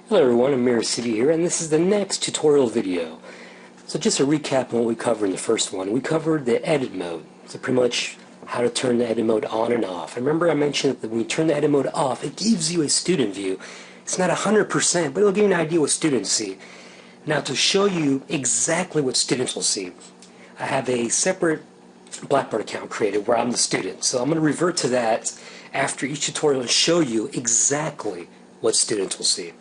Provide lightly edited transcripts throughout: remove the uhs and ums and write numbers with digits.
Hello everyone, I'm Mirror City here, and this is the next tutorial video. So just a recap on what we covered in the first one. We covered the edit mode, so pretty much how to turn the edit mode on and off. And remember I mentioned that when you turn the edit mode off, it gives you a student view. It's not 100%, but it'll give you an idea what students see. Now to show you exactly what students will see, I have a separate Blackboard account created where I'm the student. So I'm going to revert to that after each tutorial and show you exactly what students will see.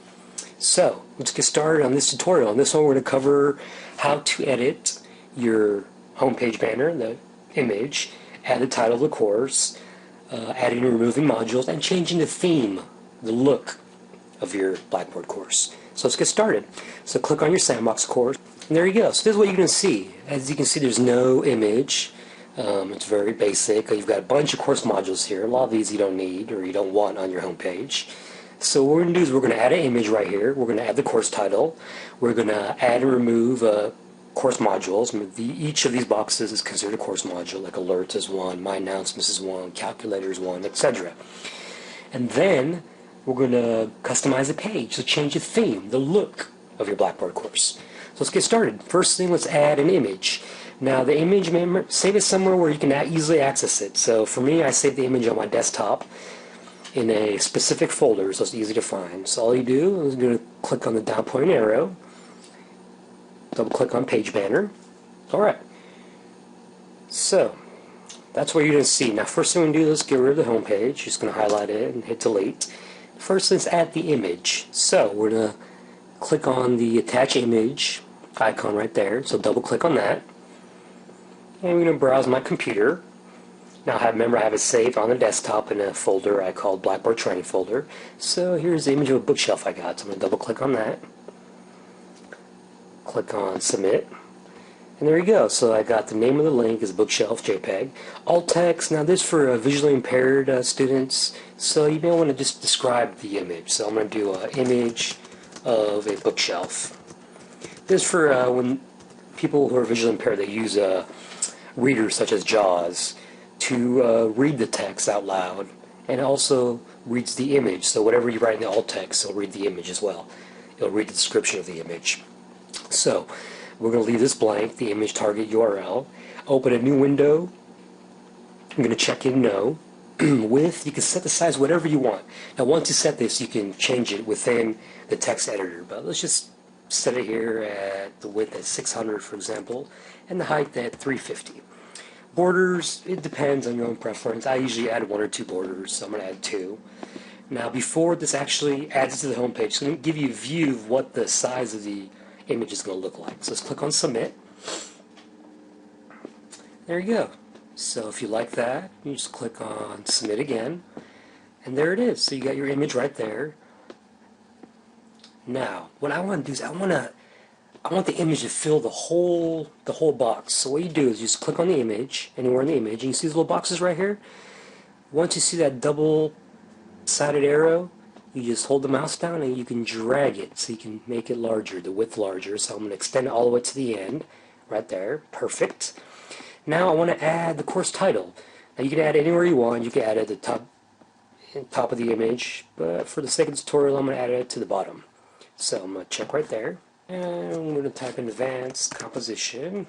So, let's get started on this tutorial. In this one we're going to cover how to edit your homepage banner, the image, add the title of the course, adding and removing modules, and changing the theme, the look of your Blackboard course. So let's get started. So click on your Sandbox course, and there you go. So this is what you're going to see. As you can see, there's no image. It's very basic. You've got a bunch of course modules here. A lot of these you don't need or you don't want on your homepage. So what we're going to do is we're going to add an image right here. We're going to add the course title. We're going to add and remove course modules. Each of these boxes is considered a course module, like alerts is one, my announcements is one, calculator is one, etc. And then we're going to customize the page, so change the theme, the look of your Blackboard course. So let's get started. First thing, let's add an image. Now the image, save it somewhere where you can easily access it. So for me, I save the image on my desktop in a specific folder, so it's easy to find. So all you do is going to click on the down pointing arrow, double click on page banner. Alright, so that's what you're going to see. Now first thing we're going to do is get rid of the home page. Just going to highlight it and hit delete. First let's add the image. So we're going to click on the attach image icon right there, so double click on that, and we're going to browse my computer. Now remember I have it saved on the desktop in a folder I called Blackboard Training folder. So here's the image of a bookshelf I got. So I'm going to double click on that. Click on submit. And there you go. So I got the name of the link is bookshelf JPEG. Alt text. Now this is for visually impaired students. So you may want to just describe the image. So I'm going to do an image of a bookshelf. This is for when people who are visually impaired, they use readers such as JAWS to read the text out loud, and it also reads the image. So whatever you write in the alt text, it'll read the image as well. It'll read the description of the image. So we're going to leave this blank, the image target URL. Open a new window. I'm going to check in no. Width, you can set the size whatever you want. Now once you set this, you can change it within the text editor, but let's just set it here at the width at 600 for example, and the height at 350. Borders, it depends on your own preference. I usually add 1 or 2 borders, so I'm going to add 2. Now before this actually adds to the home page, it's going to give you a view of what the size of the image is going to look like. So let's click on submit. There you go. So if you like that, you just click on submit again, and there it is. So you got your image right there. Now what I want to do is I want the image to fill the whole box. So what you do is you just click on the image, anywhere in the image, and you see these little boxes right here. Once you see that double-sided arrow, you just hold the mouse down and you can drag it so you can make it larger, the width larger. So I'm going to extend it all the way to the end, right there. Perfect. Now I want to add the course title. Now you can add it anywhere you want. You can add it at the top of the image, but for the sake of the tutorial, I'm going to add it to the bottom. So I'm going to check right there. And I'm going to type in advanced composition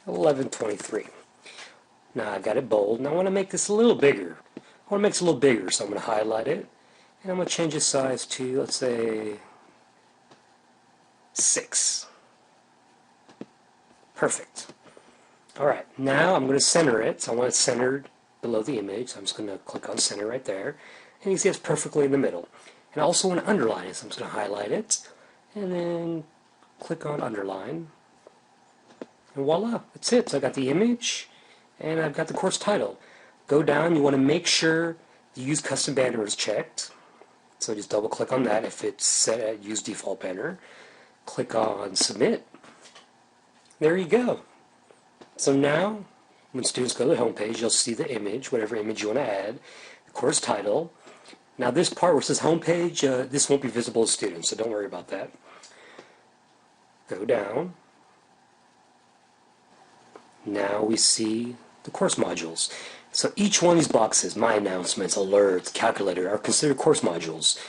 1123. Now I got it bold. Now I want to make this a little bigger. I want to make this a little bigger, so I'm going to highlight it. And I'm going to change the size to, let's say, 6. Perfect. Alright, now I'm going to center it. So I want it centered below the image. So I'm just going to click on center right there. And you see it's perfectly in the middle. And I also want to underline it, so I'm just going to highlight it, and then click on underline, and voila, that's it. So I got the image, and I've got the course title. Go down, you want to make sure the use custom banner is checked, so just double click on that if it's set at use default banner. Click on submit. There you go. So now, when students go to the home page, you'll see the image, whatever image you want to add, the course title. Now this part where it says homepage, this won't be visible to students, so don't worry about that. Go down. Now we see the course modules. So each one of these boxes, my announcements, alerts, calculator, are considered course modules.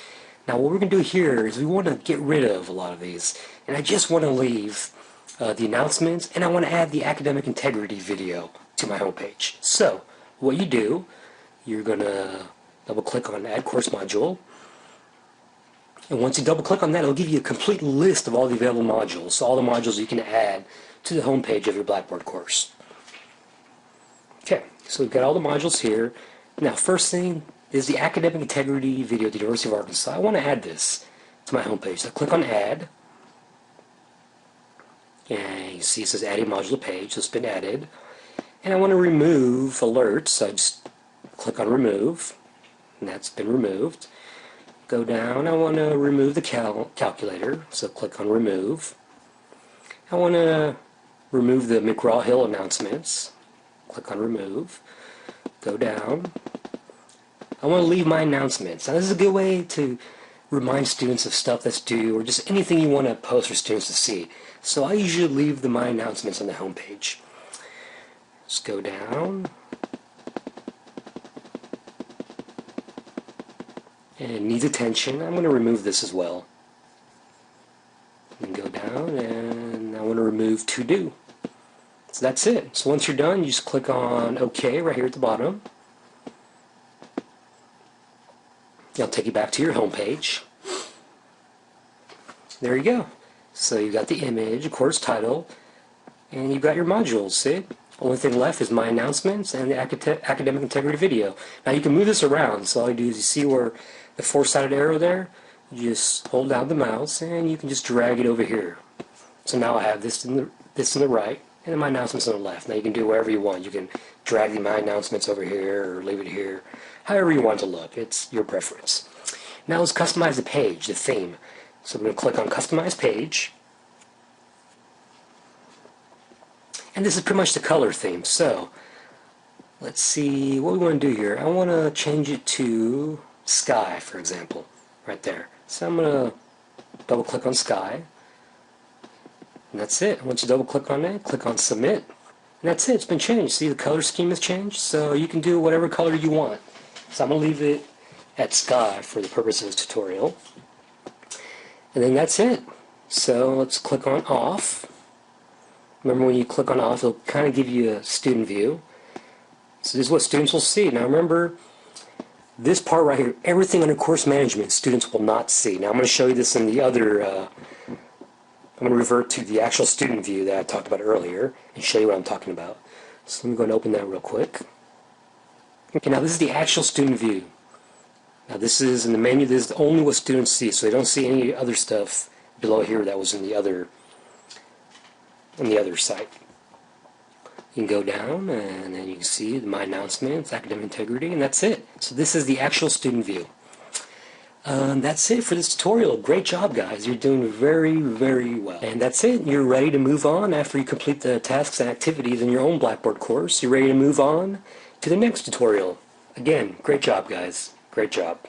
Now what we're going to do here is we want to get rid of a lot of these, and I just want to leave the announcements, and I want to add the academic integrity video to my homepage. So what you do, you're going to double click on Add Course Module, and once you double click on that, it'll give you a complete list of all the available modules, so all the modules you can add to the homepage of your Blackboard course. Okay, so we've got all the modules here. Now first thing is the academic integrity video at the University of Arkansas. I want to add this to my homepage. So I click on Add, and you see it says Add a module page, so it's been added. And I want to remove alerts, so I just click on Remove, and that's been removed. Go down, I want to remove the calculator, so click on Remove. I want to remove the McGraw-Hill announcements, click on Remove. Go down. I want to leave my announcements. Now this is a good way to remind students of stuff that's due, or just anything you want to post for students to see. So I usually leave my announcements on the home page. Just go down. And needs attention. I'm going to remove this as well. And go down, and I want to remove to do. So that's it. So once you're done, you just click on OK right here at the bottom. It'll take you back to your home page. There you go. So you've got the image, course title, and you've got your modules. See? Only thing left is my announcements and the academic integrity video. Now you can move this around. So all you do is you see where the four-sided arrow there, you just hold down the mouse and you can just drag it over here. So now I have this in the right and then my announcements on the left. Now you can do whatever you want. You can drag my announcements over here or leave it here. However you want to look. It's your preference. Now let's customize the page, the theme. So I'm going to click on Customize Page. And this is pretty much the color theme. So let's see what we want to do here. I want to change it to sky, for example, right there. So I'm going to double click on sky. And that's it. Once you double click on that, click on Submit. And that's it. It's been changed. See, the color scheme has changed. So you can do whatever color you want. So I'm going to leave it at sky for the purpose of this tutorial. And then that's it. So let's click on Off. Remember, when you click on Off, it'll kind of give you a student view. So this is what students will see. Now remember, this part right here, everything under course management, students will not see. Now I'm going to show you this in the other, I'm going to revert to the actual student view that I talked about earlier and show you what I'm talking about. So let me go and open that real quick. Okay, now this is the actual student view. Now this is in the menu, this is only what students see, so they don't see any other stuff below here that was in the other site. You can go down and then you can see my announcements, academic integrity, and that's it. So this is the actual student view. That's it for this tutorial. Great job, guys. You're doing very, very well. And that's it. You're ready to move on after you complete the tasks and activities in your own Blackboard course. You're ready to move on to the next tutorial. Again, great job, guys. Great job.